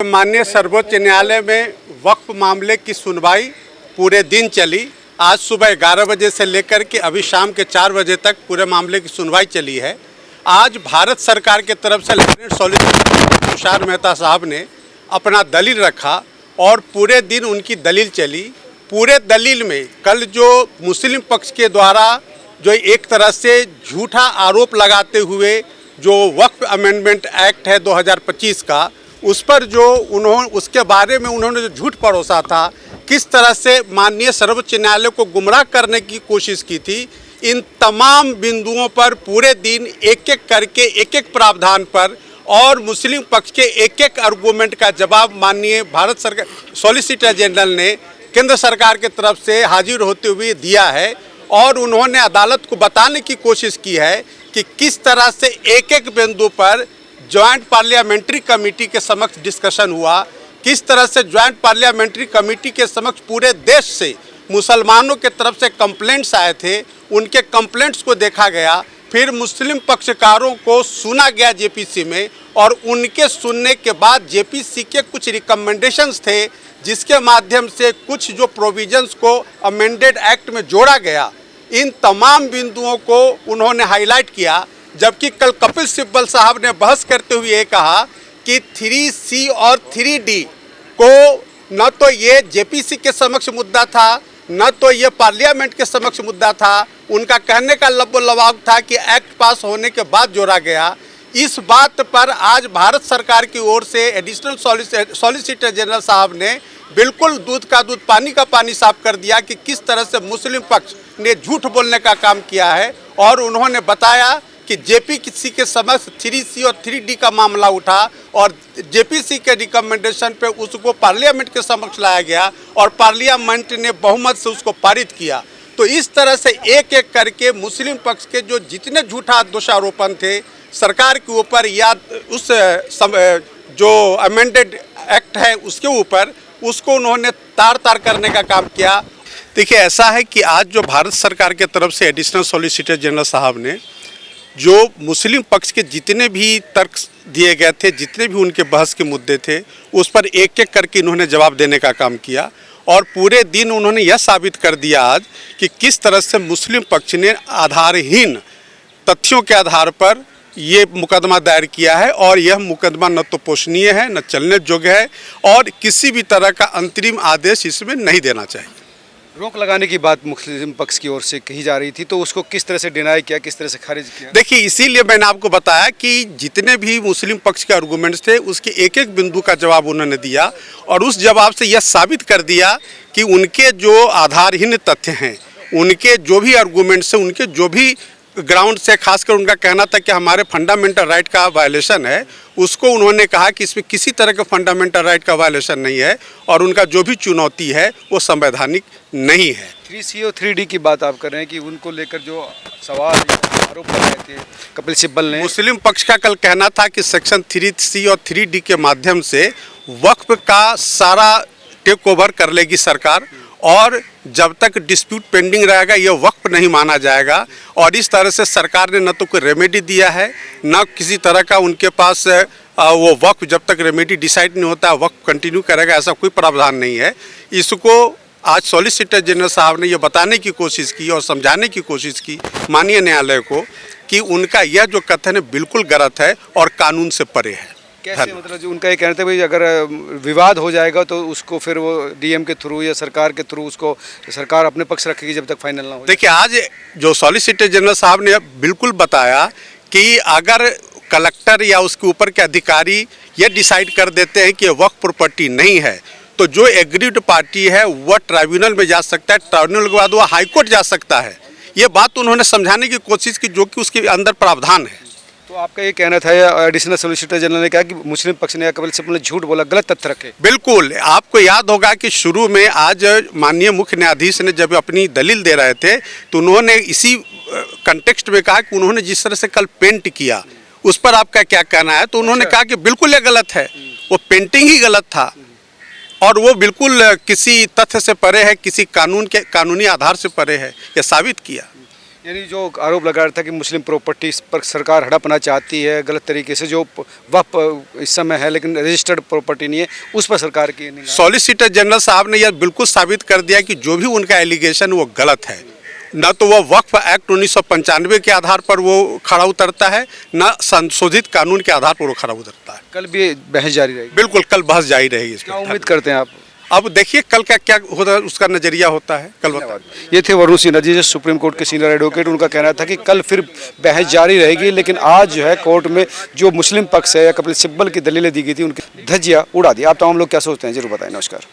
माननीय सर्वोच्च न्यायालय में वक्फ मामले की सुनवाई पूरे दिन चली। आज सुबह 11 बजे से लेकर के अभी शाम के 4 बजे तक पूरे मामले की सुनवाई चली है। आज भारत सरकार के तरफ से लेफ्टिनेंट सॉलिसिटर तुषार मेहता साहब ने अपना दलील रखा और पूरे दिन उनकी दलील चली। पूरे दलील में कल जो मुस्लिम पक्ष के द्वारा जो एक तरह से झूठा आरोप लगाते हुए जो वक्फ अमेंडमेंट एक्ट है 2025 का, उस पर जो उसके बारे में उन्होंने जो झूठ परोसा था, किस तरह से माननीय सर्वोच्च न्यायालय को गुमराह करने की कोशिश की थी, इन तमाम बिंदुओं पर पूरे दिन एक एक करके एक एक प्रावधान पर और मुस्लिम पक्ष के एक एक आर्गूमेंट का जवाब माननीय भारत सरकार सॉलिसिटर जनरल ने केंद्र सरकार की तरफ से हाजिर होते हुए दिया है। और उन्होंने अदालत को बताने की कोशिश की है कि किस तरह से एक एक बिंदु पर ज्वाइंट पार्लियामेंट्री कमेटी के समक्ष डिस्कशन हुआ, किस तरह से ज्वाइंट पार्लियामेंट्री कमेटी के समक्ष पूरे देश से मुसलमानों के तरफ से कंप्लेंट्स आए थे, उनके कंप्लेंट्स को देखा गया, फिर मुस्लिम पक्षकारों को सुना गया जेपीसी में और उनके सुनने के बाद जेपीसी के कुछ रिकमेंडेशंस थे जिसके माध्यम से कुछ जो प्रोविजंस को अमेंडेड एक्ट में जोड़ा गया। इन तमाम बिंदुओं को उन्होंने हाईलाइट किया, जबकि कल कपिल सिब्बल साहब ने बहस करते हुए ये कहा कि 3C और 3D को न तो ये जेपीसी के समक्ष मुद्दा था, न तो ये पार्लियामेंट के समक्ष मुद्दा था। उनका कहने का लबो-लबाब था कि एक्ट पास होने के बाद जोड़ा गया। इस बात पर आज भारत सरकार की ओर से एडिशनल सॉलिसिटर जनरल साहब ने बिल्कुल दूध का दूध पानी का पानी साफ कर दिया कि किस तरह से मुस्लिम पक्ष ने झूठ बोलने का काम किया है। और उन्होंने बताया कि जेपीसी के समक्ष 3C और 3D का मामला उठा और जेपीसी के रिकमेंडेशन पे उसको पार्लियामेंट के समक्ष लाया गया और पार्लियामेंट ने बहुमत से उसको पारित किया। तो इस तरह से एक एक करके मुस्लिम पक्ष के जो जितने झूठा दोषारोपण थे सरकार के ऊपर या उस जो अमेंडेड एक्ट है उसके ऊपर, उसको उन्होंने तार तार करने का काम किया। देखिए, ऐसा है कि आज जो भारत सरकार के तरफ से एडिशनल सॉलिसिटर जनरल साहब ने जो मुस्लिम पक्ष के जितने भी तर्क दिए गए थे, जितने भी उनके बहस के मुद्दे थे, उस पर एक एक करके इन्होंने जवाब देने का काम किया। और पूरे दिन उन्होंने यह साबित कर दिया आज कि किस तरह से मुस्लिम पक्ष ने आधारहीन तथ्यों के आधार पर ये मुकदमा दायर किया है और यह मुकदमा न तो पोषणीय है, न चलने योग्य है और किसी भी तरह का अंतरिम आदेश इसमें नहीं देना चाहिए। रोक लगाने की बात मुस्लिम पक्ष की ओर से कही जा रही थी, तो उसको किस तरह से डिनाई किया, किस तरह से खारिज किया? देखिए, इसीलिए मैंने आपको बताया कि जितने भी मुस्लिम पक्ष के आर्गूमेंट्स थे उसके एक एक बिंदु का जवाब उन्होंने दिया और उस जवाब से यह साबित कर दिया कि उनके जो आधारहीन तथ्य हैं, उनके जो भी आर्गूमेंट्स हैं, उनके जो भी ग्राउंड से खासकर उनका कहना था कि हमारे फंडामेंटल राइट का वायलेशन है, उसको उन्होंने कहा कि इसमें किसी तरह का फंडामेंटल राइट का वायलेशन नहीं है और उनका जो भी चुनौती है वो संवैधानिक नहीं है। 3C और 3D की बात आप कर रहे हैं कि उनको लेकर जो सवाल आरोप लगाए थे कपिल सिब्बल ने, मुस्लिम पक्ष का कल कहना था कि सेक्शन 3C और 3D के माध्यम से वक्फ का सारा टेक ओवर कर लेगी सरकार और जब तक डिस्प्यूट पेंडिंग रहेगा यह वक्फ नहीं माना जाएगा। और इस तरह से सरकार ने न तो कोई रेमेडी दिया है, न किसी तरह का उनके पास वो वक्फ जब तक रेमेडी डिसाइड नहीं होता वक्फ कंटिन्यू करेगा, ऐसा कोई प्रावधान नहीं है। इसको आज सॉलिसिटर जनरल साहब ने यह बताने की कोशिश की और समझाने की कोशिश की माननीय न्यायालय को कि उनका यह जो कथन है बिल्कुल गलत है और कानून से परे है। कैसे, मतलब जो उनका ये कहना था भाई अगर विवाद हो जाएगा तो उसको फिर वो डीएम के थ्रू या सरकार के थ्रू उसको सरकार अपने पक्ष रखेगी जब तक फाइनल ना हो। देखिए, आज जो सॉलिसिटर जनरल साहब ने बिल्कुल बताया कि अगर कलेक्टर या उसके ऊपर के अधिकारी ये डिसाइड कर देते हैं कि वक्फ प्रॉपर्टी नहीं है तो जो एग्रीड पार्टी है वह ट्राइब्यूनल में जा सकता है, ट्राइब्यूनल के बाद वह हाईकोर्ट जा सकता है। ये बात उन्होंने समझाने की कोशिश की जो कि उसके अंदर प्रावधान है। तो आपका ये कहना था एडिशनल सॉलिसिटर जनरल ने कहा कि मुस्लिम पक्ष ने कपिल सिब्बल ने झूठ बोला, गलत तथ्य रखे। बिल्कुल, आपको याद होगा कि शुरू में आज माननीय मुख्य न्यायाधीश ने जब अपनी दलील दे रहे थे तो उन्होंने इसी कंटेक्स्ट में कहा कि उन्होंने जिस तरह से कल पेंट किया उस पर आपका क्या कहना है, तो उन्होंने कहा कि बिल्कुल ये गलत है, वो पेंटिंग ही गलत था और वो बिल्कुल किसी तथ्य से परे है, किसी कानूनी आधार से परे है, यह साबित किया। यानी जो आरोप लगा रहा था कि मुस्लिम प्रॉपर्टी पर सरकार हड़पना चाहती है गलत तरीके से, जो वक्फ इस समय है लेकिन रजिस्टर्ड प्रॉपर्टी नहीं है, उस पर सरकार की निगाह। सॉलिसिटर जनरल साहब ने यह बिल्कुल साबित कर दिया कि जो भी उनका एलिगेशन वो गलत है। न तो वह वक्फ एक्ट 1995 के आधार पर वो खड़ा उतरता है, न संशोधित कानून के आधार पर वो खड़ा उतरता है। कल भी बहस जारी रहेगी। बिल्कुल कल बहस जारी रहेगी इस क्या पर। उम्मीद करते हैं आप? अब देखिए कल का क्या होता है, उसका नजरिया होता है कल बताओ। ये थे वरुण सिन्हा जी, जो सुप्रीम कोर्ट के सीनियर एडवोकेट। उनका कहना था कि कल फिर बहस जारी रहेगी, लेकिन आज जो है कोर्ट में जो मुस्लिम पक्ष है या कपिल सिब्बल की दलीलें दी गई थी उनकी धज्जियां उड़ा दी। आप तमाम लोग क्या सोचते हैं जरूर बताएं। नमस्कार।